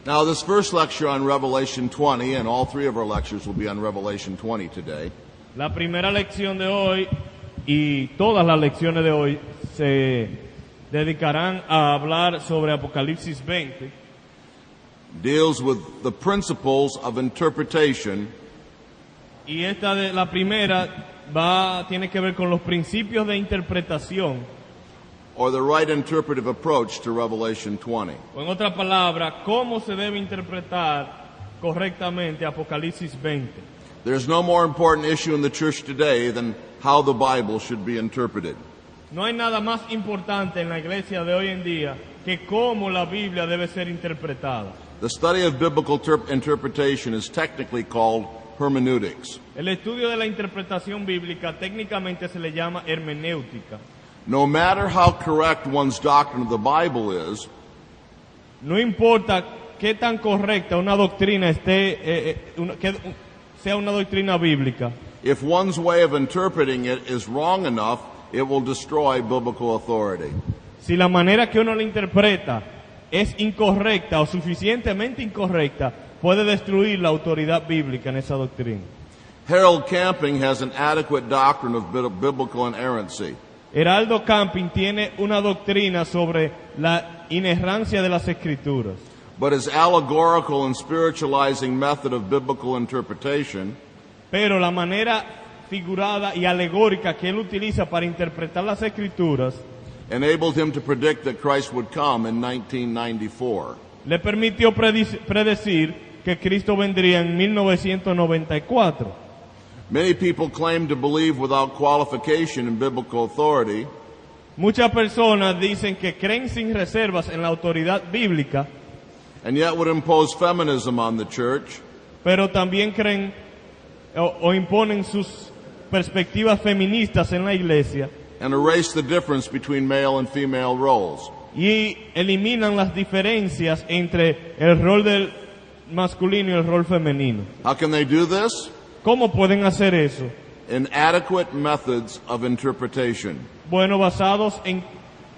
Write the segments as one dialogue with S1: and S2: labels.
S1: Now, this first lecture on Revelation 20, and all three of our lectures will be on Revelation 20 today,
S2: La primera lección de hoy y todas las lecciones de hoy se dedicarán a hablar sobre Apocalipsis 20.
S1: deals with the principles of interpretation
S2: Y la primera tiene que ver con los principios de interpretación,
S1: or the right interpretive approach to Revelation 20.
S2: o en otra palabra, cómo se debe interpretar correctamente Apocalipsis 20.
S1: There's no more important issue in the church today than how the Bible should be interpreted.
S2: No hay nada más importante en la iglesia de hoy en día que cómo la Biblia debe ser interpretada.
S1: The study of biblical interpretation is technically called hermeneutics.
S2: El estudio de la interpretación bíblica técnicamente se le llama hermenéutica.
S1: No matter how correct one's doctrine of the Bible is,
S2: No importa qué tan correcta una doctrina que sea una doctrina bíblica,
S1: if one's way of interpreting it is wrong enough, it will destroy biblical authority.
S2: si la manera que uno la interpreta es incorrecta o suficientemente incorrecta, puede destruir la autoridad bíblica en esa doctrina.
S1: Harold Camping has an adequate doctrine of biblical inerrancy.
S2: Heraldo Camping tiene una doctrina sobre la inerrancia de las Escrituras,
S1: But his allegorical and spiritualizing method of biblical interpretation
S2: pero la manera figurada y alegórica que él utiliza para interpretar las Escrituras
S1: enabled him to predict that Christ would come in 1994.
S2: le permitió predecir que Cristo vendría en 1994.
S1: Many people claim to believe without qualification in biblical authority,
S2: Muchas personas dicen que creen sin reservas en la autoridad bíblica,
S1: and yet would impose feminism on the church,
S2: pero también creen o imponen sus perspectivas feministas en la iglesia
S1: and erase the difference between male and female roles.
S2: y eliminan las diferencias entre el rol del masculino y el rol femenino.
S1: How can they do this?
S2: ¿Cómo pueden hacer eso?
S1: Inadequate methods of interpretation.
S2: Bueno, basados en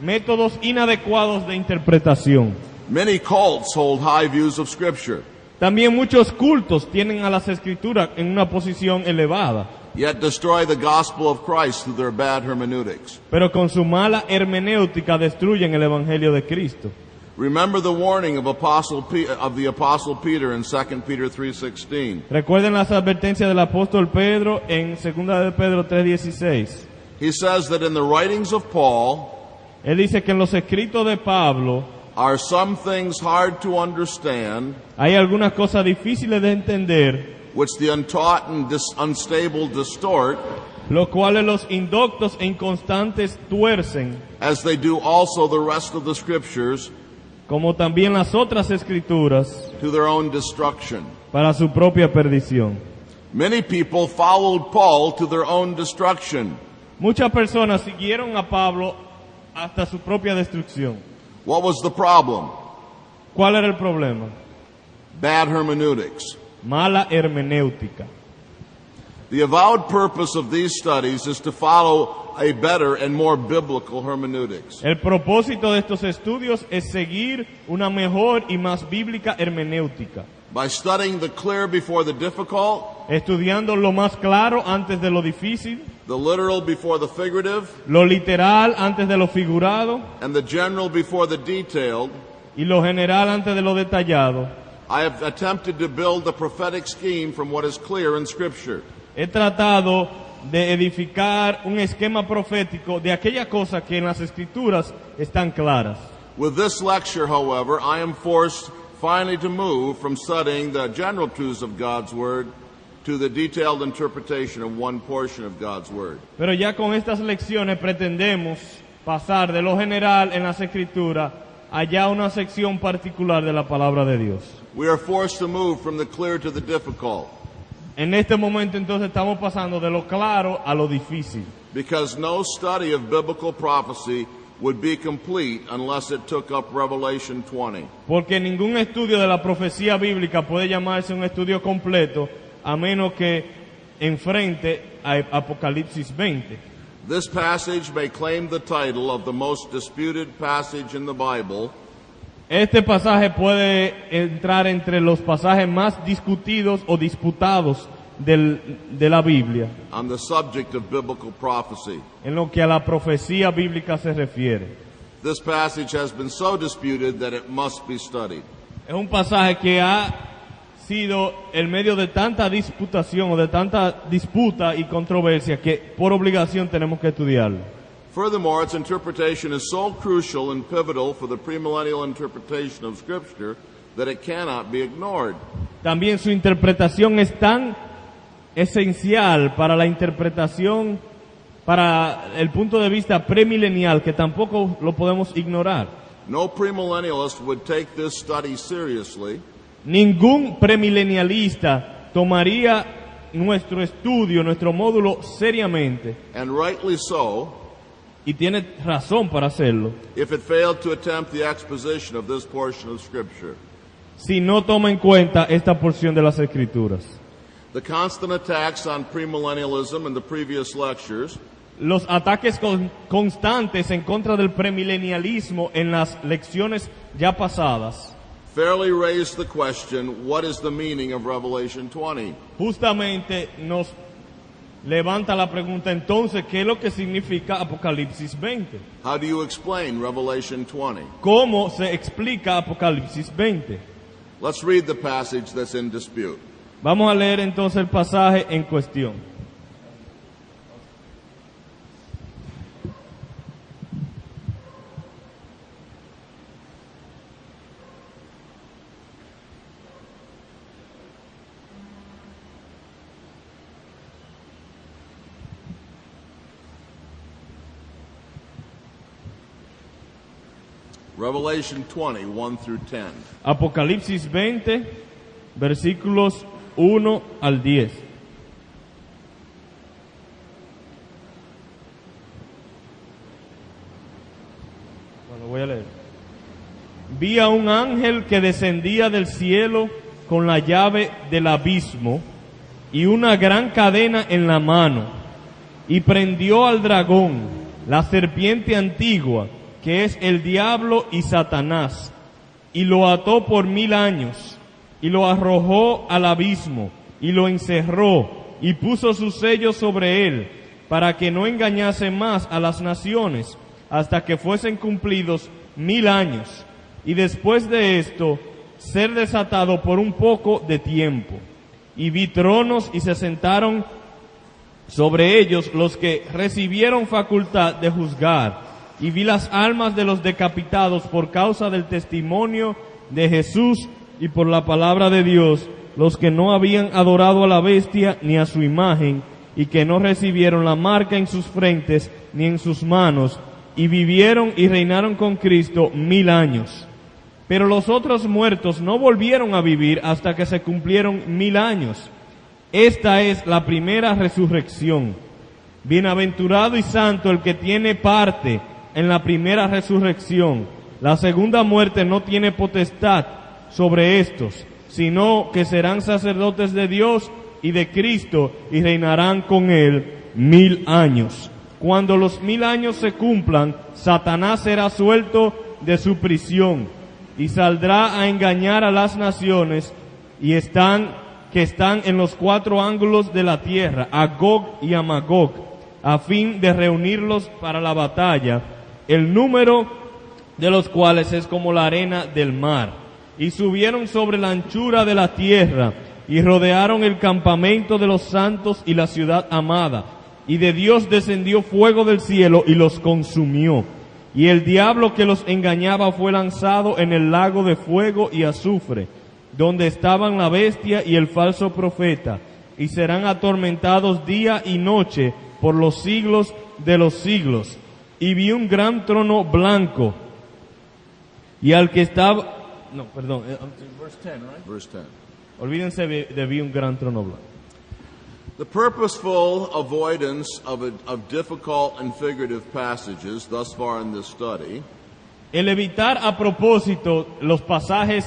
S2: métodos inadecuados de interpretación.
S1: Many cults hold high views of Scripture,
S2: También muchos cultos tienen a las Escrituras en una posición elevada,
S1: yet destroy the gospel of Christ through their bad hermeneutics.
S2: pero con su mala hermenéutica destruyen el Evangelio de Cristo.
S1: Remember the warning of the Apostle Peter in 2 Peter 3:16.
S2: Recuerden las advertencias del apóstol Pedro en 2 de Pedro 3:16.
S1: He says that in the writings of Paul
S2: Él dice que en los escritos de Pablo
S1: are some things hard to understand,
S2: hay algunas cosas difíciles de entender,
S1: which the untaught and unstable distort,
S2: los cuales los indoctos e inconstantes tuercen,
S1: as they do also the rest of the Scriptures,
S2: como también las otras escrituras,
S1: to their own destruction.
S2: para su propia perdición.
S1: Many people followed Paul to their own destruction.
S2: Muchas personas siguieron a Pablo hasta su propia destrucción.
S1: What was the problem?
S2: ¿Cuál era el problema?
S1: Bad hermeneutics.
S2: Mala hermenéutica.
S1: The avowed purpose of these studies is to follow a better and more biblical hermeneutics.
S2: El propósito de estos estudios es seguir una mejor y más bíblica hermenéutica,
S1: By studying the clear before the difficult,
S2: estudiando lo más claro antes de lo difícil,
S1: the literal before the figurative,
S2: lo literal antes de lo figurado
S1: and the general before the detailed,
S2: y lo general antes de lo detallado.
S1: I have attempted to build the prophetic scheme from what is clear in Scripture.
S2: He tratado de edificar un esquema profético de aquella cosa que en las escrituras están claras.
S1: With this lecture, however, I am forced finally to move from studying the general truths of God's Word to the detailed interpretation of one portion of God's Word.
S2: Pero ya con estas lecciones pretendemos pasar de lo general en las escrituras allá a una sección particular de la palabra de Dios.
S1: We are forced to move from the clear to the difficult,
S2: En este momento entonces estamos pasando de lo claro a lo difícil,
S1: because no study of biblical prophecy would be complete unless it took up Revelation 20.
S2: porque ningún estudio de la profecía bíblica puede llamarse un estudio completo a menos que enfrente a Apocalipsis 20.
S1: This passage may claim the title of the most disputed passage in the Bible,
S2: Este pasaje puede entrar entre los pasajes más discutidos o disputados de la Biblia,
S1: on the subject of biblical prophecy.
S2: en lo que a la profecía bíblica se refiere.
S1: This passage has been so disputed that it must be studied.
S2: Es un pasaje que ha sido el medio de tanta disputación o de tanta disputa y controversia que por obligación tenemos que estudiarlo.
S1: Furthermore, its interpretation is so crucial and pivotal for the premillennial interpretation of Scripture that it cannot be ignored.
S2: También su interpretación es tan esencial para la interpretación, para el punto de vista premilenial, que tampoco lo podemos ignorar.
S1: No premillennialist would take this study seriously
S2: Ningún premilenialista tomaría nuestro estudio, nuestro módulo seriamente,
S1: and rightly so,
S2: y tiene razón para hacerlo,
S1: if it failed to attempt the exposition of this portion of Scripture.
S2: si no toma en cuenta esta porción de las Escrituras.
S1: The constant attacks on premillennialism in the previous lectures
S2: Los ataques constantes en contra del premilenialismo en las lecciones ya pasadas
S1: fairly raised the question, what is the meaning of Revelation 20?
S2: justamente nos levanta la pregunta, entonces, ¿qué es lo que significa Apocalipsis 20?
S1: How do you explain Revelation 20?
S2: ¿Cómo se explica Apocalipsis 20?
S1: Let's read the passage that's in dispute.
S2: Vamos a leer entonces el pasaje en cuestión.
S1: Revelation 20, 1 through 10.
S2: Apocalipsis 20, versículos 1 al 10. Bueno, voy a leer. Vi a un ángel que descendía del cielo con la llave del abismo y una gran cadena en la mano, y prendió al dragón, la serpiente antigua, que es el diablo y Satanás, y lo ató por 1000 años, y lo arrojó al abismo, y lo encerró, y puso su sello sobre él, para que no engañase más a las naciones, hasta que fuesen cumplidos 1000 años, y después de esto, ser desatado por un poco de tiempo. Y vi tronos, y se sentaron sobre ellos los que recibieron facultad de juzgar, y vi las almas de los decapitados por causa del testimonio de Jesús y por la palabra de Dios, los que no habían adorado a la bestia ni a su imagen, y que no recibieron la marca en sus frentes ni en sus manos, y vivieron y reinaron con Cristo 1000 años. Pero los otros muertos no volvieron a vivir hasta que se cumplieron 1000 años. Esta es la primera resurrección. Bienaventurado y santo el que tiene parte en la primera resurrección. La segunda muerte no tiene potestad sobre estos, sino que serán sacerdotes de Dios y de Cristo, y reinarán con él 1000 años. Cuando los 1000 años se cumplan, Satanás será suelto de su prisión y saldrá a engañar a las naciones que están en los 4 ángulos de la tierra, a Gog y a Magog, a fin de reunirlos para la batalla, el número de los cuales es como la arena del mar. Y subieron sobre la anchura de la tierra, y rodearon el campamento de los santos y la ciudad amada. Y de Dios descendió fuego del cielo y los consumió. Y el diablo que los engañaba fue lanzado en el lago de fuego y azufre, donde estaban la bestia y el falso profeta, y serán atormentados día y noche por los siglos de los siglos. Y vi un gran trono blanco, y al que estaba... No, perdón, verse 10, right?
S1: Verse 10.
S2: Olvídense de vi un gran trono blanco.
S1: The purposeful avoidance of difficult and figurative passages thus far in this study
S2: El evitar a propósito los pasajes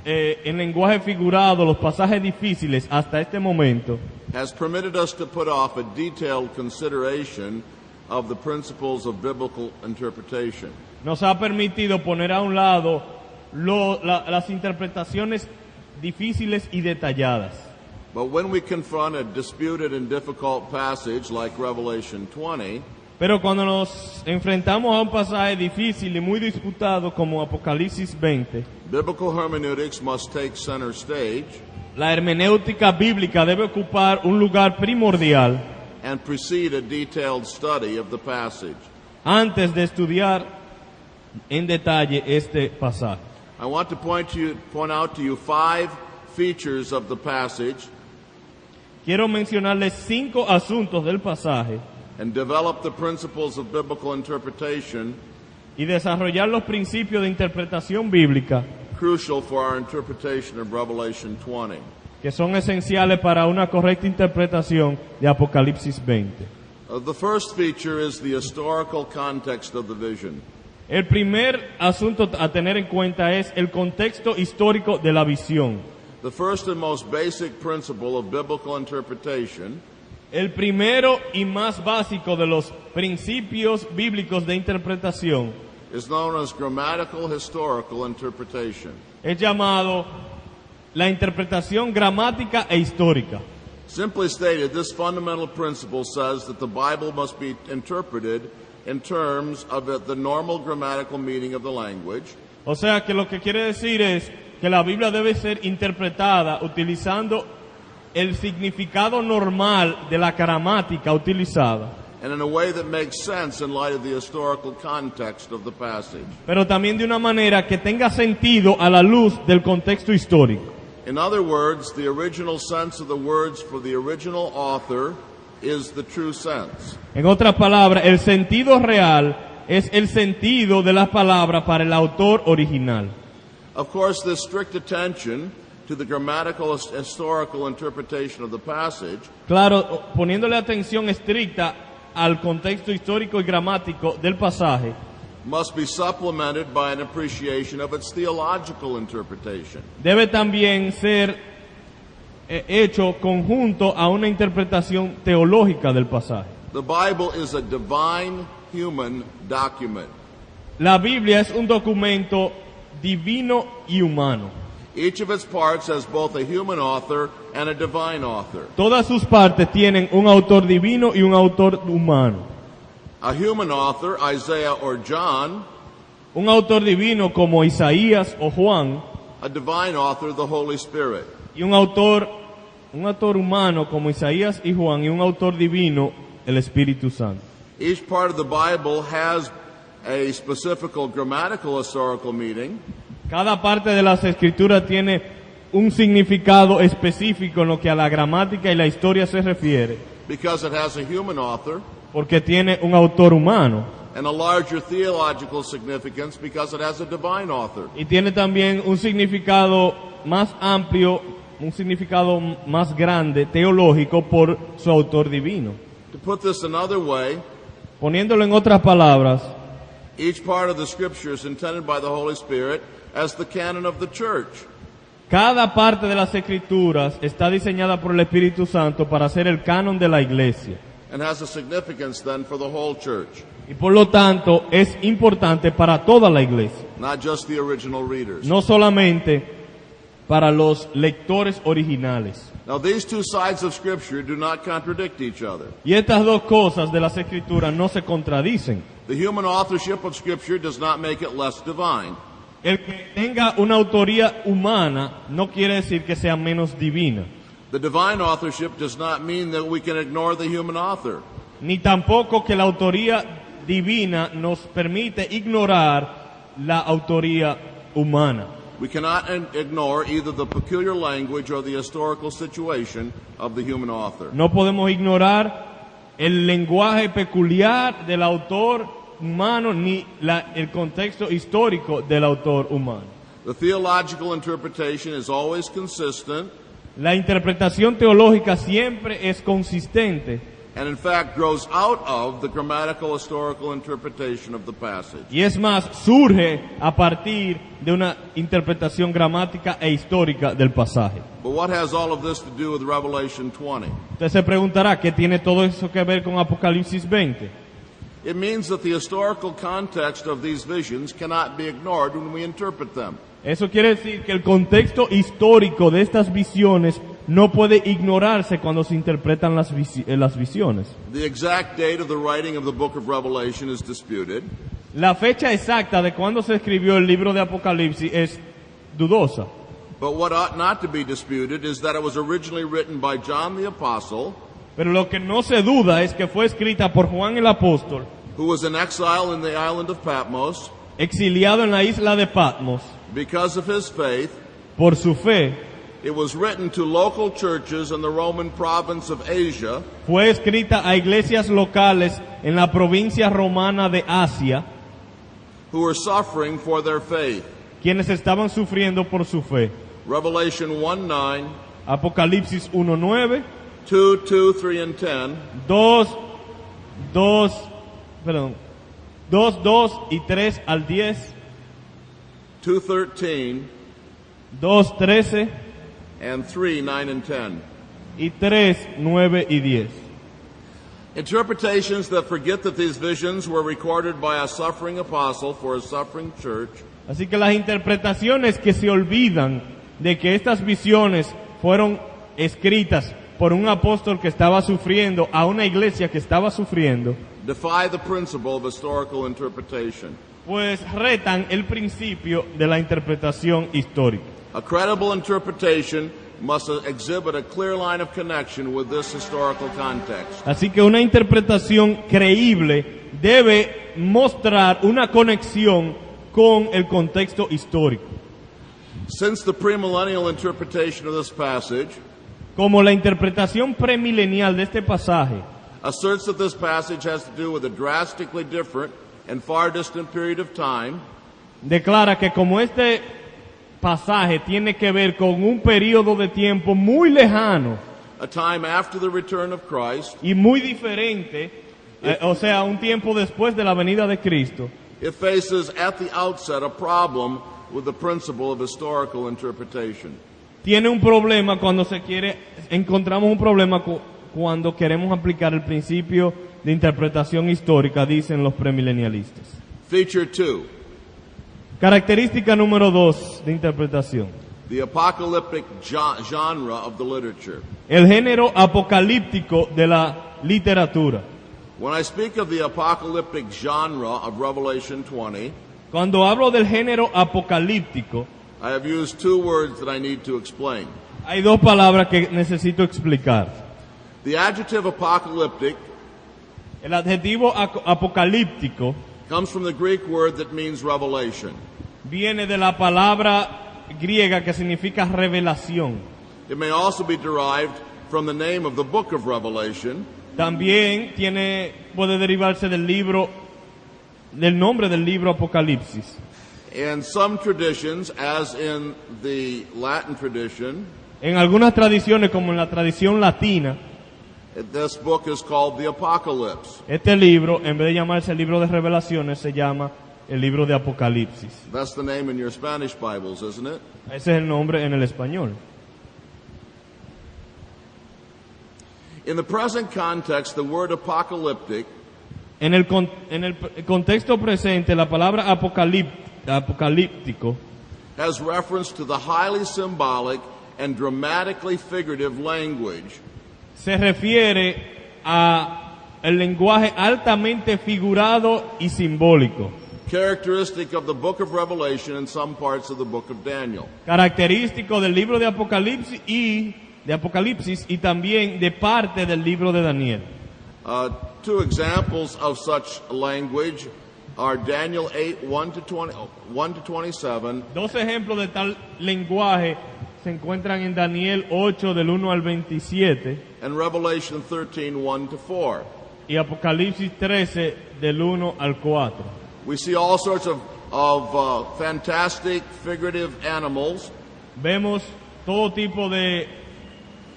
S2: en lenguaje figurado, los pasajes difíciles hasta este momento,
S1: has permitted us to put off a detailed consideration of the principles of biblical interpretation.
S2: nos ha permitido poner a un lado las interpretaciones difíciles y detalladas.
S1: But when we confront a disputed and difficult passage like Revelation 20,
S2: Pero cuando nos enfrentamos a un pasaje difícil y muy disputado como Apocalipsis 20,
S1: biblical hermeneutics must take center stage
S2: la hermenéutica bíblica debe ocupar un lugar primordial
S1: and precede a detailed study of the passage.
S2: antes de estudiar en detalle este pasaje.
S1: I want to point out to you 5 features of the passage
S2: Quiero mencionarles 5 asuntos del pasaje
S1: and develop the principles of biblical interpretation
S2: y desarrollar los principios de interpretación bíblica
S1: crucial for our interpretation of Revelation 20.
S2: que son esenciales para una correcta interpretación de Apocalipsis 20.
S1: The first feature is the historical context of the vision.
S2: El primer asunto a tener en cuenta es el contexto histórico de la visión.
S1: The first and most basic principle of biblical interpretation
S2: El primero y más básico de los principios bíblicos de interpretación
S1: is known as grammatical historical interpretation.
S2: es llamado la interpretación gramática e histórica.
S1: Simply stated, this fundamental principle says that the Bible must be interpreted in terms of the normal grammatical meaning of the language,
S2: O sea que lo que quiere decir es que la Biblia debe ser interpretada utilizando el significado normal de la gramática utilizada,
S1: and in a way that makes sense in light of the historical context of the passage.
S2: pero también de una manera que tenga sentido a la luz del contexto histórico.
S1: In other words, the original sense of the words for the original author is the true sense.
S2: En otras palabras, el sentido real es el sentido de las palabras para el autor original.
S1: Of course, this strict attention to the grammatical historical interpretation of the passage
S2: Claro, poniéndole atención estricta al contexto histórico y gramático del pasaje,
S1: must be supplemented by an appreciation of its theological interpretation.
S2: debe también ser hecho conjunto a una interpretación teológica del pasaje.
S1: The Bible is a divine human document.
S2: La Biblia es un documento divino y humano.
S1: Each of its parts has both a human author and a divine author.
S2: Todas sus partes tienen un autor divino y un autor humano.
S1: A human author, Isaiah or John,
S2: Un autor divino como Isaías o Juan,
S1: a divine author, the Holy Spirit.
S2: y un autor humano como Isaías y Juan, y un autor divino, el Espíritu Santo.
S1: Each part of the Bible has a specific grammatical historical meaning,
S2: Cada parte de las Escrituras tiene un significado específico en lo que a la gramática y la historia se refiere,
S1: because it has a human author,
S2: porque tiene un autor humano,
S1: and a larger theological significance because it has a divine author.
S2: y tiene también un significado más amplio, un significado más grande, teológico, por su autor divino.
S1: To put this another way,
S2: Poniéndolo en otras palabras,
S1: each part of the Scripture is intended by the Holy Spirit as the canon of the church.
S2: cada parte de las Escrituras está diseñada por el Espíritu Santo para ser el canon de la iglesia.
S1: And has a significance then for the whole church,
S2: Y por lo tanto es importante para toda la iglesia,
S1: not just the original readers.
S2: no solamente para los lectores originales.
S1: Now these two sides of Scripture do not contradict each other.
S2: Y estas dos cosas de las Escrituras no se contradicen.
S1: The human authorship of Scripture does not make it less divine.
S2: El que tenga una autoría humana no quiere decir que sea menos divina,
S1: The divine authorship does not mean that we can ignore the human author.
S2: ni tampoco que la autoría divina nos permite ignorar la autoría humana.
S1: We cannot ignore either the peculiar language or the historical situation of the human author.
S2: No podemos ignorar el lenguaje peculiar del autor humano ni el contexto histórico del autor humano.
S1: The theological interpretation is always consistent
S2: La interpretación teológica siempre es consistente
S1: and in fact grows out of the grammatical historical interpretation of the passage.
S2: y es más, surge a partir de una interpretación gramática e histórica del pasaje.
S1: But what has all of this to do with Revelation 20?
S2: Usted se preguntará, ¿qué tiene todo eso que ver con Apocalipsis 20?
S1: It means that the historical context of these visions cannot be ignored when we interpret them.
S2: Eso quiere decir que el contexto histórico de estas visiones no puede ignorarse cuando se interpretan las visiones.
S1: The exact date of the writing of the book of Revelation is disputed.
S2: La fecha exacta de cuando se escribió el libro de Apocalipsis es dudosa.
S1: But what ought not to be disputed is that it was originally written by John the Apostle,
S2: Pero lo que no se duda es que fue escrita por Juan el Apóstol,
S1: who was in exile in the island of Patmos.
S2: exiliado en la isla de Patmos.
S1: Because of his faith,
S2: Por su fe,
S1: it was written to local churches in the Roman province of Asia,
S2: fue escrita a iglesias locales en la provincia romana de Asia,
S1: who were suffering for their faith.
S2: quienes estaban sufriendo por su fe.
S1: Revelation 1:9,
S2: Apocalipsis 1:9,
S1: 2, 2, 3, and 10,
S2: 2, 2 y 3 al 10,
S1: 2:13,
S2: 2:13
S1: and 3, 9, and 10.
S2: y 3, 9 y 10.
S1: Interpretations that forget that these visions were recorded by a suffering apostle for a suffering church
S2: Así que las interpretaciones que se olvidan de que estas visiones fueron escritas por un apóstol que estaba sufriendo a una iglesia que estaba sufriendo,
S1: defy the principle of historical interpretation.
S2: pues retan el principio de la interpretación histórica.
S1: A credible interpretation must exhibit a clear line of connection with this historical context.
S2: Así que una interpretación creíble debe mostrar una conexión con el contexto histórico.
S1: Since the premillennial interpretation of this passage
S2: Como la interpretación premilenial de este pasaje
S1: asserts that this passage has to do with a drastically different and far distant period of time,
S2: declara que como este pasaje tiene que ver con un periodo de tiempo muy lejano
S1: a time after the return of Christ,
S2: y muy diferente, o sea, un tiempo después de la venida de Cristo,
S1: it faces at the outset a problem with the principle of historical interpretation.
S2: tiene un problema encontramos un problema cuando queremos aplicar el principio de interpretación histórica, dicen los premilenialistas.
S1: Feature 2,
S2: Característica número 2 de interpretación:
S1: the apocalyptic genre of the literature.
S2: el género apocalíptico de la literatura.
S1: When I speak of the apocalyptic genre of Revelation 20,
S2: Cuando hablo del género apocalíptico,
S1: I have used two words that I need to explain.
S2: hay dos palabras que necesito explicar.
S1: The adjective apocalyptic
S2: El adjetivo apocalíptico
S1: comes from the Greek word that means revelation.
S2: viene de la palabra griega que significa revelación.
S1: It may also be derived from the name of the book of Revelation,
S2: También puede derivarse del nombre del libro Apocalipsis.
S1: and some traditions, as in the Latin tradition,
S2: En algunas tradiciones, como en la tradición latina,
S1: this book is called the Apocalypse.
S2: este libro, en vez de llamarse el libro de revelaciones, se llama el libro de Apocalipsis.
S1: That's the name in your Spanish Bibles, isn't it?
S2: Ese es el nombre en el español.
S1: In the present context, the word apocalyptic
S2: En el contexto presente, la palabra apocalíptico
S1: has reference to the highly symbolic and dramatically figurative language
S2: se refiere a el lenguaje altamente figurado y simbólico,
S1: characteristic of the book of Revelation and some parts of the book of Daniel.
S2: característico del libro de Apocalipsis y también de parte del libro de Daniel.
S1: Two examples of such language are Daniel 8, 1 to 27,
S2: Dos ejemplos de tal lenguaje se encuentran en Daniel 8 del 1 al 27
S1: and Revelation 13, 1 to 4.
S2: y Apocalipsis 13 del 1 al 4.
S1: We see all sorts of fantastic figurative animals
S2: Vemos todo tipo de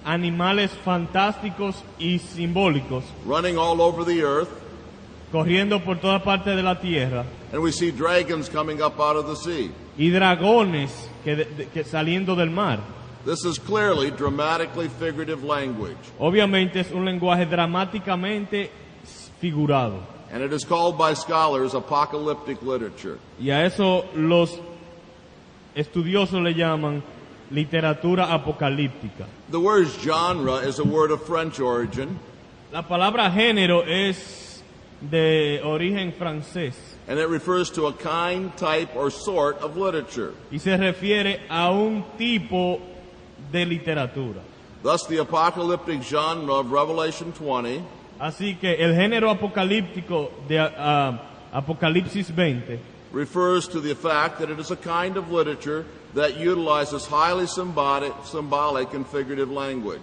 S2: animales fantásticos y simbólicos
S1: running all over the earth,
S2: corriendo por toda parte de la tierra,
S1: and we see dragons coming up out of the sea.
S2: y dragones que saliendo del mar.
S1: This is clearly dramatically figurative language.
S2: Obviamente es un lenguaje dramáticamente figurado.
S1: And it is called by scholars apocalyptic literature.
S2: Y a eso los estudiosos le llaman literatura apocalíptica.
S1: The word genre is a word of French origin,
S2: La palabra género es de origen francés
S1: and it refers to a kind, type, or sort of literature.
S2: y se refiere a un tipo de literatura.
S1: Thus, the apocalyptic genre of Revelation 20
S2: Así que el género apocalíptico de Apocalipsis 20
S1: refers to the fact that it is a kind of literature that utilizes highly symbolic and figurative language.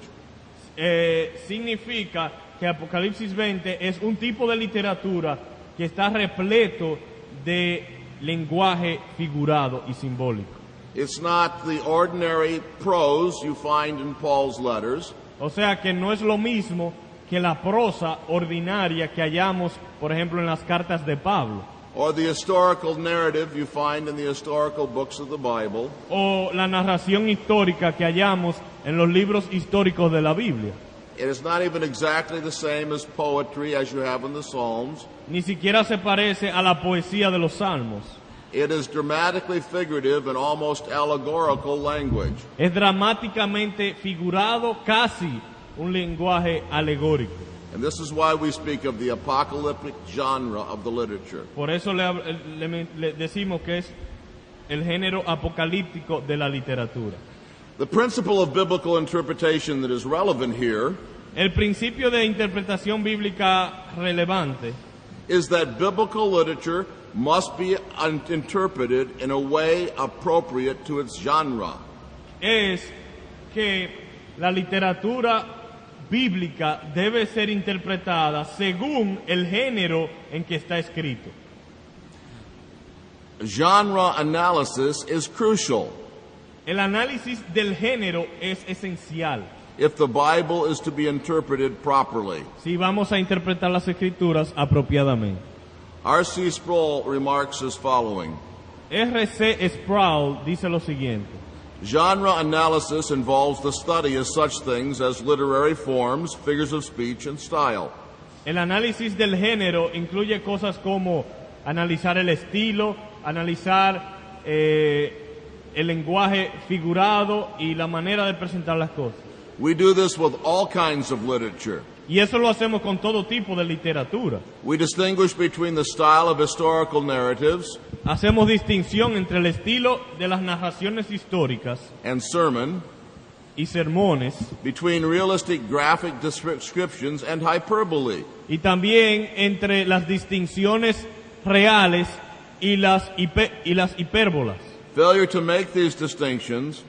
S2: significa que Apocalipsis 20 es un tipo de literatura que está repleto de lenguaje figurado y simbólico.
S1: It's not the ordinary prose you find in Paul's letters.
S2: O sea que no es lo mismo que la prosa ordinaria que hallamos, por ejemplo, en las cartas de Pablo,
S1: Or the historical narrative you find in the historical books of the Bible.
S2: o la narración histórica que hallamos en los libros históricos de la Biblia.
S1: It is not even exactly the same as poetry as you have in the Psalms.
S2: Ni siquiera se parece a la poesía de los salmos.
S1: It is dramatically figurative and almost allegorical language.
S2: Es dramáticamente figurado, casi un lenguaje alegórico.
S1: And this is why we speak of the apocalyptic genre of the literature.
S2: Por eso le decimos que es el género apocalíptico de la literatura.
S1: The principle of biblical interpretation that is relevant here
S2: El principio de interpretación bíblica relevante
S1: is that biblical literature must be interpreted in a way appropriate to its genre.
S2: es que la literatura bíblica debe ser interpretada según el género en que está escrito.
S1: Genre analysis is crucial
S2: El análisis del género es esencial
S1: if the Bible is to be interpreted properly.
S2: si vamos a interpretar las escrituras apropiadamente.
S1: R.C. Sproul remarks as following:
S2: R.C. Sproul dice lo siguiente:
S1: genre analysis involves the study of such things as literary forms, figures of speech, and style.
S2: el análisis del género incluye cosas como analizar el estilo, analizar el lenguaje figurado y la manera de presentar las cosas.
S1: We do this with all kinds of literature.
S2: Y eso lo hacemos con todo tipo de literatura.
S1: We distinguish between the style of historical narratives
S2: Hacemos distinción entre el estilo de las narraciones históricas
S1: and sermon,
S2: y sermones,
S1: between realistic graphic descriptions and hyperbole.
S2: y también entre las distinciones reales y las hipérbolas.
S1: Failure to make these distinctions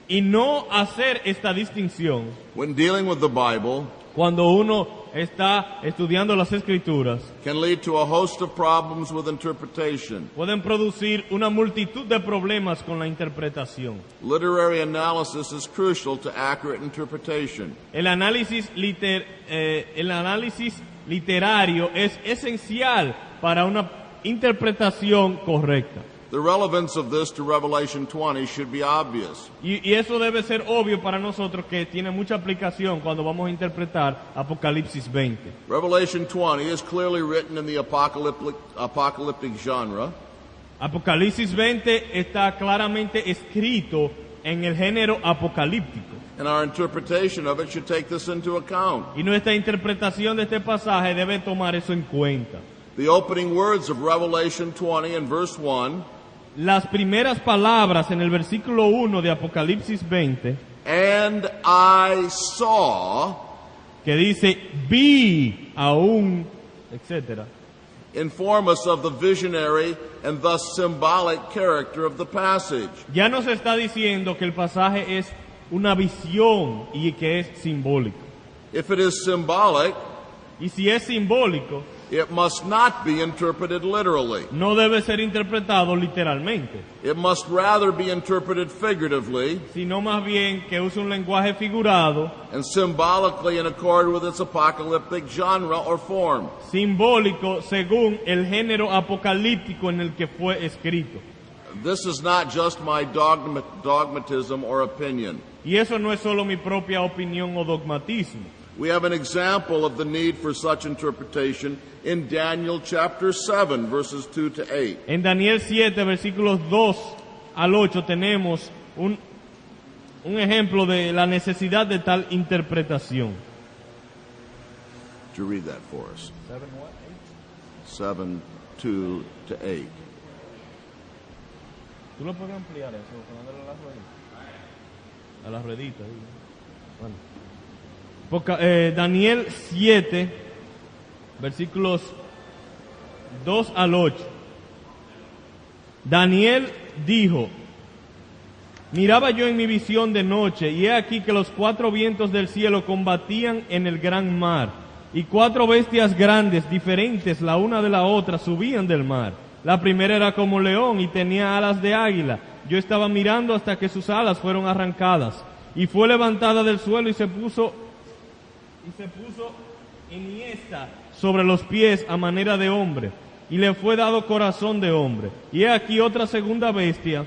S2: Y no hacer esta distinción
S1: when dealing with the Bible
S2: cuando uno está estudiando las escrituras
S1: can lead to a host of problems with interpretation.
S2: pueden producir una multitud de problemas con la interpretación.
S1: Literary analysis is crucial to accurate interpretation.
S2: El análisis literario es esencial para una interpretación correcta.
S1: The relevance of this to Revelation 20 should be obvious.
S2: Y eso debe ser obvio para nosotros, que tiene mucha aplicación cuando vamos a interpretar Apocalipsis 20.
S1: Revelation 20 is clearly written in the apocalyptic genre.
S2: Apocalipsis 20 está claramente escrito en el género apocalíptico.
S1: And our interpretation of it should take this into account.
S2: Y nuestra interpretación de este pasaje debe tomar eso en cuenta.
S1: The opening words of Revelation 20 and verse 1,
S2: Las primeras palabras en el versículo 1 de Apocalipsis 20,
S1: and I saw,
S2: que dice, vi aún, etc.,
S1: inform us of the visionary and thus symbolic character of the passage.
S2: ya nos está diciendo que el pasaje es una visión y que es simbólico.
S1: If it is symbolic,
S2: Y si es simbólico,
S1: it must not be interpreted literally.
S2: no debe ser interpretado literalmente,
S1: It must rather be interpreted figuratively
S2: sino más bien que use un lenguaje figurado,
S1: and symbolically in accord with its apocalyptic genre or form.
S2: simbólico según el género apocalíptico en el que fue escrito.
S1: This is not just my dogmatism or opinion.
S2: Y eso no es solo mi propia opinión o dogmatismo.
S1: We have an example of the need for such interpretation in Daniel chapter 7, verses 2 to 8.
S2: En Daniel 7, versículos 2 al 8 tenemos un ejemplo de la necesidad de tal interpretación.
S1: To read that for us. 7, 2 to 8.
S2: ¿Tú lo puedes ampliar eso? Ponerle a la ruedita. Bueno. Daniel 7, versículos 2 al 8. Daniel dijo: miraba yo en mi visión de noche, y he aquí que los 4 vientos del cielo combatían en el gran mar, y 4 bestias grandes, diferentes la una de la otra, subían del mar. La primera era como león y tenía alas de águila. Yo estaba mirando hasta que sus alas fueron arrancadas, y fue levantada del suelo y se puso enhiesta sobre los pies a manera de hombre, y le fue dado corazón de hombre. Y he aquí otra segunda bestia,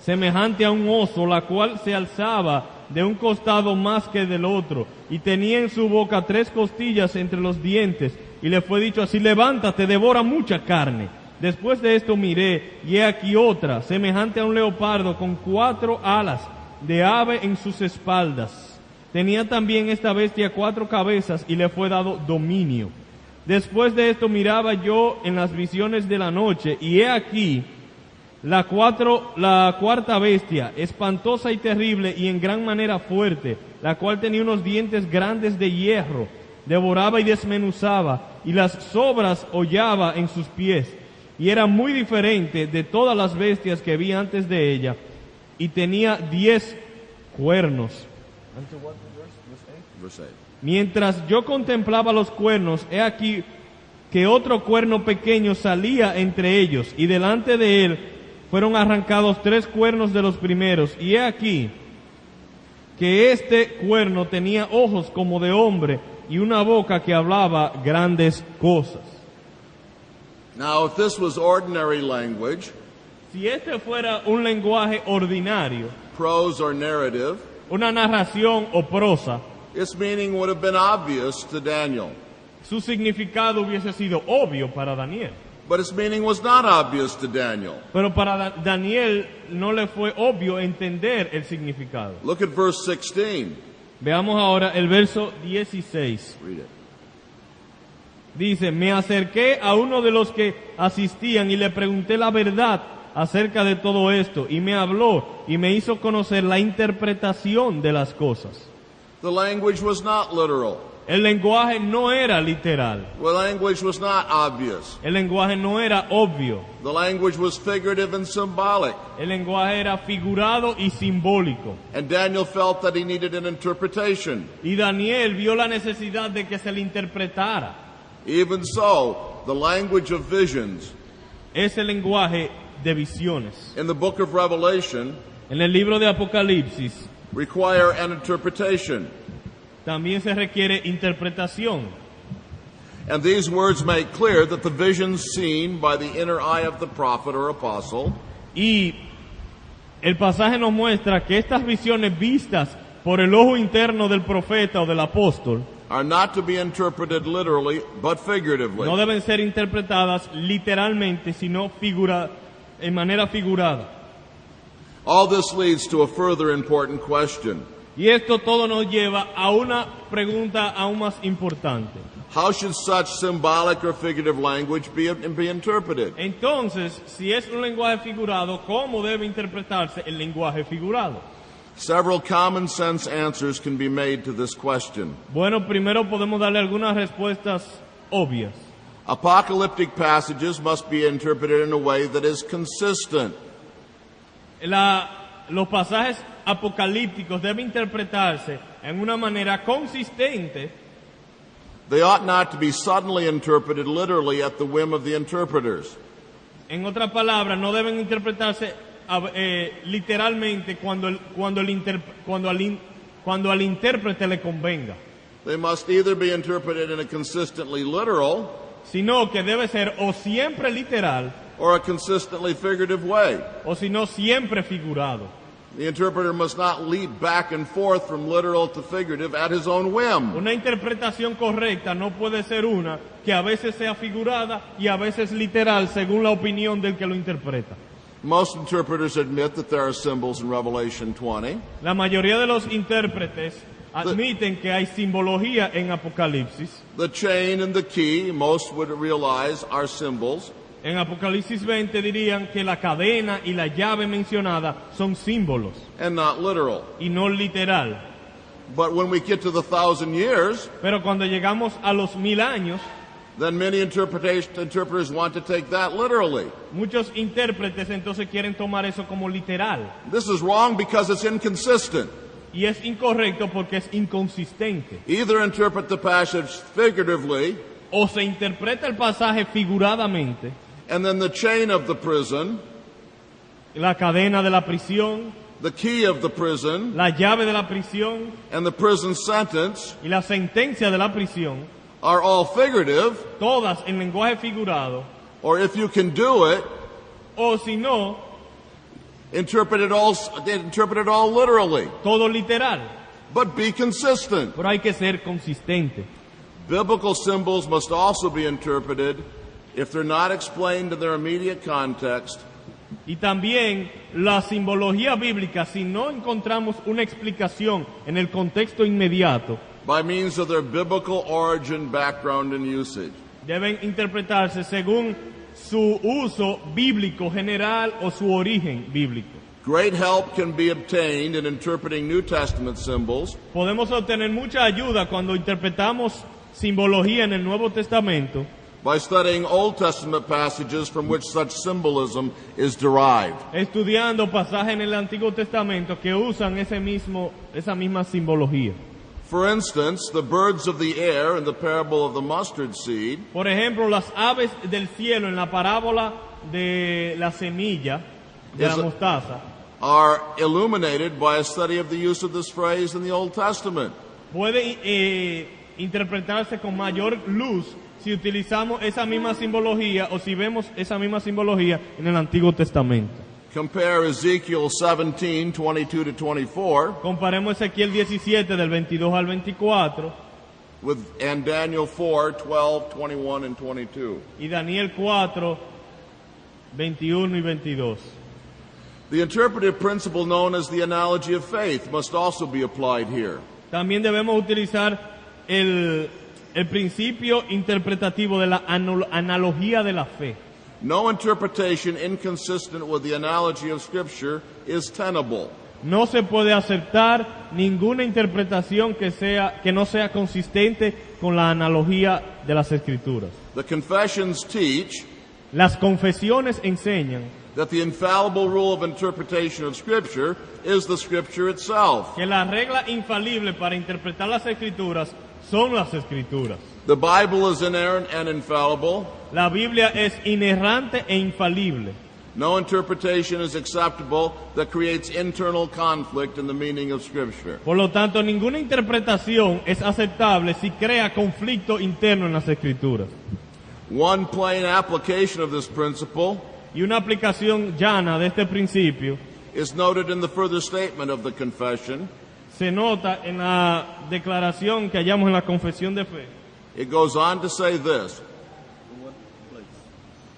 S2: semejante a un oso, la cual se alzaba de un costado más que del otro, y tenía en su boca 3 costillas entre los dientes, y le fue dicho así: levántate, devora mucha carne. Después de esto miré, y he aquí otra, semejante a un leopardo, con 4 alas de ave en sus espaldas. Tenía también esta bestia 4 cabezas, y le fue dado dominio. Después de esto miraba yo en las visiones de la noche, y he aquí la cuarta bestia, espantosa y terrible, y en gran manera fuerte, la cual tenía unos dientes grandes de hierro, devoraba y desmenuzaba, y las sobras hollaba en sus pies, y era muy diferente de todas las bestias que vi antes de ella, y tenía 10 cuernos. Mientras yo contemplaba los cuernos, he aquí que otro cuerno pequeño salía entre ellos, y delante de él fueron arrancados 3 cuernos de los primeros, y he aquí que este cuerno tenía ojos como de hombre y una boca que hablaba grandes cosas.
S1: Now, if this was ordinary language,
S2: si este fuera un lenguaje ordinario,
S1: prose or narrative,
S2: una narración o prosa,
S1: its meaning would have been obvious to Daniel.
S2: Su significado hubiese sido obvio para Daniel.
S1: But its meaning was not obvious to Daniel.
S2: Pero para Daniel no le fue obvio entender el significado.
S1: Look at verse 16.
S2: Veamos ahora el verso 16.
S1: Read it.
S2: Dice: me acerqué a uno de los que asistían y le pregunté la verdad acerca de todo esto, y me habló y me hizo conocer la interpretación de las cosas.
S1: The language was not literal.
S2: El lenguaje no era literal.
S1: The language was not obvious.
S2: El lenguaje no era obvio.
S1: The language was figurative and symbolic.
S2: El lenguaje era figurado y simbólico.
S1: And Daniel felt that he needed an interpretation.
S2: Y Daniel vio la necesidad de que se le interpretara.
S1: Even so, the language of visions,
S2: ese lenguaje de visiones,
S1: in the book of Revelation,
S2: en el libro de Apocalipsis,
S1: require an interpretation.
S2: También se requiere interpretación.
S1: And these words make clear that the visions seen by the inner eye of the prophet or apostle,
S2: y el pasaje nos muestra que estas visiones vistas por el ojo interno del profeta o del apóstol
S1: are not to be interpreted literally, but figuratively.
S2: No deben ser interpretadas literalmente, sino en manera figurada.
S1: All this leads to a further important question.
S2: Y esto todo nos lleva a una pregunta aún más importante.
S1: How should such symbolic or figurative language be interpreted?
S2: Entonces, si es un lenguaje figurado, ¿cómo debe interpretarse el lenguaje figurado?
S1: Several common sense answers can be made to this question.
S2: Bueno, primero podemos darle algunas respuestas obvias.
S1: Apocalyptic passages must be interpreted in a way that is consistent.
S2: Los pasajes apocalípticos deben interpretarse en una manera consistente.
S1: They ought not to be suddenly interpreted literally at the whim of the interpreters.
S2: En otras palabras, no deben interpretarse literalmente cuando al intérprete le convenga.
S1: They must either be interpreted in a consistently literal,
S2: sino que debe ser o siempre literal,
S1: or a consistently figurative way.
S2: o sino siempre figurado.
S1: The interpreter must not leap back and forth from literal to figurative at his own whim.
S2: Una interpretación correcta no puede ser una que a veces sea figurada y a veces literal según la opinión del que lo interpreta.
S1: Most interpreters admit that there are symbols in Revelation 20.
S2: La mayoría de los intérpretes admiten que hay simbología en Apocalipsis.
S1: The chain and the key, most would realize, are symbols.
S2: En Apocalipsis 20 dirían que la cadena y la llave mencionada son símbolos
S1: And not literal.
S2: y no literal.
S1: But when we get to the 1,000 years,
S2: Pero cuando llegamos a los 1000 años,
S1: then many interpreters want to take that literally.
S2: muchos intérpretes entonces quieren tomar eso como literal.
S1: This is wrong because it's inconsistent.
S2: Y es incorrecto porque es inconsistente.
S1: Either interpret the passage figuratively,
S2: O se interpreta el pasaje figuradamente,
S1: and then the chain of the prison,
S2: la cadena de la prisión,
S1: the key of the prison,
S2: la llave de la prisión
S1: and the prison sentence
S2: y la sentencia de la prisión,
S1: are all figurative,
S2: todas en lenguaje figurado,
S1: or if you can do it,
S2: o si no,
S1: interpret it all literally.
S2: todo literal.
S1: But be consistent.
S2: Pero hay que ser consistente.
S1: Biblical symbols must also be interpreted if they're not explained in their immediate context,
S2: Y también la simbología bíblica, si no encontramos una explicación en el contexto inmediato,
S1: by means of their biblical origin, background, and usage.
S2: deben interpretarse según su uso bíblico general o su origen bíblico.
S1: Great help can be obtained in interpreting New Testament symbols
S2: Podemos obtener mucha ayuda cuando interpretamos simbología en el Nuevo Testamento,
S1: by studying Old Testament passages from which such symbolism is derived.
S2: estudiando pasajes en el Antiguo Testamento que usan esa misma simbología.
S1: For instance, the birds of the air in the parable of the mustard seed
S2: Por ejemplo, las aves del cielo en la parábola de la semilla de la
S1: Is it-
S2: mostaza
S1: are illuminated by a study of the use of this phrase in the Old Testament.
S2: puede interpretarse con mayor luz si utilizamos esa misma simbología o si vemos esa misma simbología en el Antiguo Testamento.
S1: Compare Ezekiel 17, 22 to 24
S2: Comparemos Ezequiel 17 del 22 al 24
S1: and Daniel 4, 12, 21, and 22.
S2: y Daniel 4, 21 y 22.
S1: The interpretive principle known as the analogy of faith must also be applied here.
S2: También debemos utilizar el principio interpretativo de la analogía de la fe.
S1: No interpretation inconsistent with the analogy of Scripture is tenable.
S2: No se puede aceptar ninguna interpretación que no sea consistente con la analogía de las Escrituras.
S1: The confessions teach
S2: Las confesiones enseñan
S1: that the infallible rule of interpretation of Scripture is the Scripture itself.
S2: que la regla infalible para interpretar las Escrituras son las Escrituras.
S1: The Bible is inerrant and infallible.
S2: La Biblia es inerrante e infalible.
S1: No interpretation is acceptable that creates internal conflict in the meaning of Scripture.
S2: Por lo tanto, ninguna interpretación es aceptable si crea conflicto interno en las Escrituras.
S1: One plain application of this principle
S2: Y una aplicación llana de este principio
S1: is noted in the further statement of the confession.
S2: se nota en la declaración que hallamos en la confesión de fe.
S1: It goes on to say this.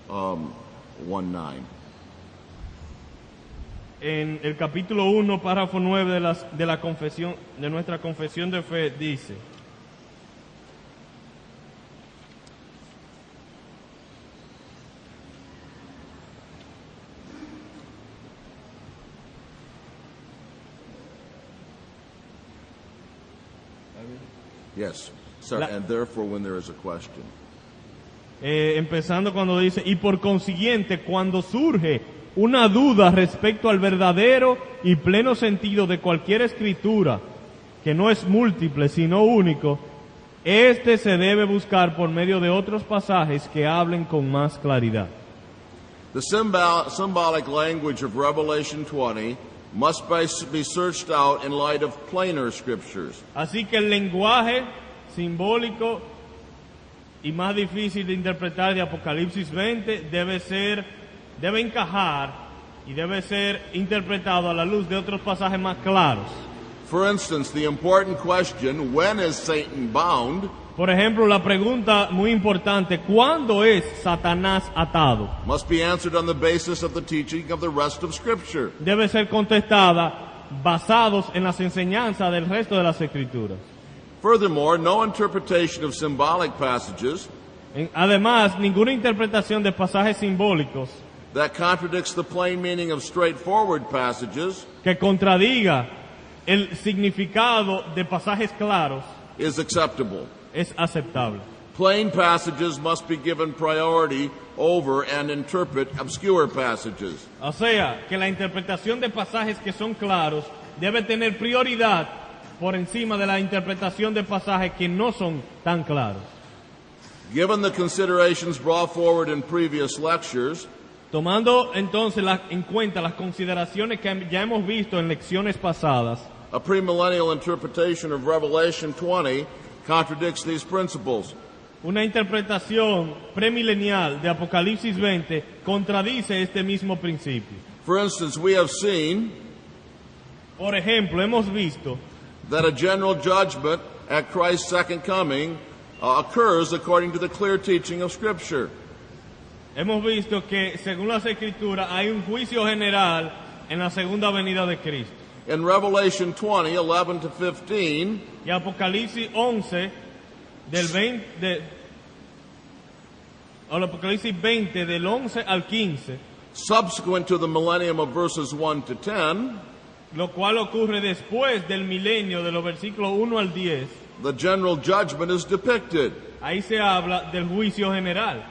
S1: 1:9.
S2: En el capítulo 1, párrafo 9 de la confesión, de nuestra confesión de fe, dice:
S1: Yes. Sorry,
S2: La-
S1: and therefore when there is a question.
S2: empezando cuando dice, y por consiguiente, cuando surge una duda respecto al verdadero y pleno sentido de cualquier escritura, que no es múltiple sino único, este se debe buscar por medio de otros pasajes que hablen con más claridad.
S1: The symbolic language of Revelation 20 must be searched out in light of plainer scriptures.
S2: Así que el lenguaje simbólico y más difícil de interpretar de Apocalipsis 20 debe encajar y debe ser interpretado a la luz de otros pasajes más claros.
S1: For instance, the important question, when is Satan bound,
S2: Por ejemplo, la pregunta muy importante, ¿cuándo es Satanás atado?
S1: must be answered on the basis of the teaching of the rest of Scripture.
S2: Debe ser contestada basados en las enseñanzas del resto de las Escrituras.
S1: Furthermore, no interpretation of symbolic passages
S2: Además, ninguna interpretación de pasajes simbólicos
S1: that contradicts the plain meaning of straightforward passages
S2: que contradiga el significado de pasajes claros
S1: is acceptable.
S2: es aceptable.
S1: Plain passages must be given priority over and interpret obscure passages.
S2: O sea, que la interpretación de pasajes que son claros debe tener prioridad por encima de la interpretación de pasajes que no son tan claros.
S1: Given the considerations brought forward in previous lectures,
S2: Tomando entonces en cuenta las consideraciones que ya hemos visto en lecciones pasadas,
S1: a premillennial interpretation of Revelation 20 contradicts these principles.
S2: una interpretación premilenial de Apocalipsis 20 contradice este mismo principio.
S1: For instance, we have seen
S2: Por ejemplo, hemos visto
S1: that a general judgment at Christ's second coming occurs according to the clear teaching of Scripture.
S2: Hemos visto que, según las Escrituras, hay un juicio general en la segunda venida de Cristo.
S1: In Revelation 20, 11 to 15,
S2: Y Apocalipsis 11, Apocalipsis 20, del 11 al 15,
S1: subsequent to the millennium of verses 1 to 10,
S2: lo cual ocurre después del milenio, de los versículos 1 al 10,
S1: the general judgment is depicted.
S2: ahí se habla del juicio general.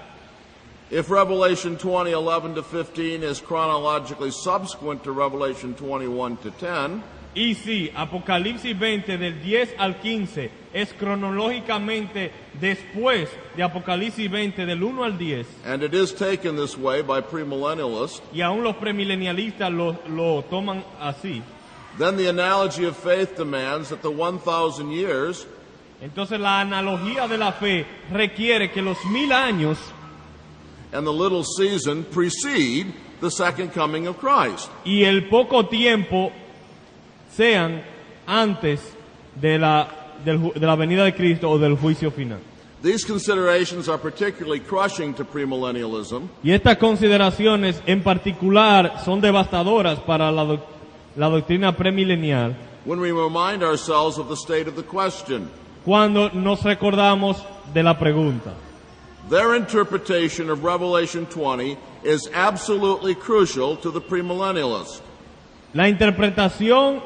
S1: If Revelation 20, 11 to 15 is chronologically subsequent to Revelation 21 to 10,
S2: Y si Apocalipsis 20 del 10 al 15 es cronológicamente después de Apocalipsis 20 del 1 al 10,
S1: and it is taken this way by premillennialists,
S2: y aún los premilenialistas lo toman así,
S1: then the analogy of faith demands that the 1,000 years
S2: entonces la analogía de la fe requiere que los 1000 años
S1: and the little season precede the second coming of Christ.
S2: y el poco tiempo sean antes de la venida de Cristo o del juicio final.
S1: These considerations are particularly crushing to premillennialism
S2: Y estas consideraciones en particular son devastadoras para la doctrina premilenial
S1: when we remind ourselves of the state of the question.
S2: cuando nos recordamos de la pregunta.
S1: Their interpretation of Revelation 20 is absolutely crucial to the premillennialist.
S2: La interpretación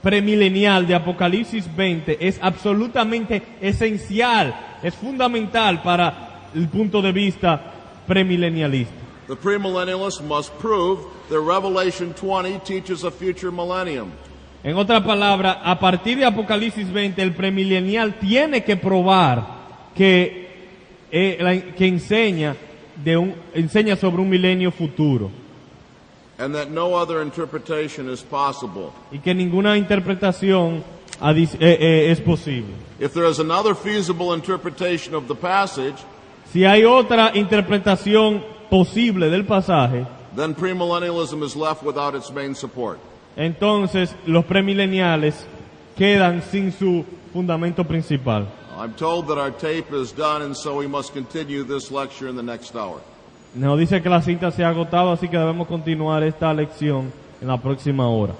S2: premilenial de Apocalipsis 20 es absolutamente esencial, es fundamental para el punto de vista premilenialista.
S1: The premillennialist must prove that Revelation 20 teaches a future millennium.
S2: En otras palabras, a partir de Apocalipsis 20, el premilenial tiene que probar que enseña sobre un milenio futuro.
S1: And that no other interpretation is possible.
S2: Y que ninguna interpretación es posible.
S1: If there is another feasible interpretation of the passage,
S2: Si hay otra interpretación posible del pasaje,
S1: then premillennialism is left without its main support.
S2: entonces los premileniales quedan sin su fundamento principal.
S1: I'm told that our tape is done, and so we must continue this lecture in the next hour.
S2: Nos dice que la cinta se ha agotado, así que debemos continuar esta lección en la próxima hora.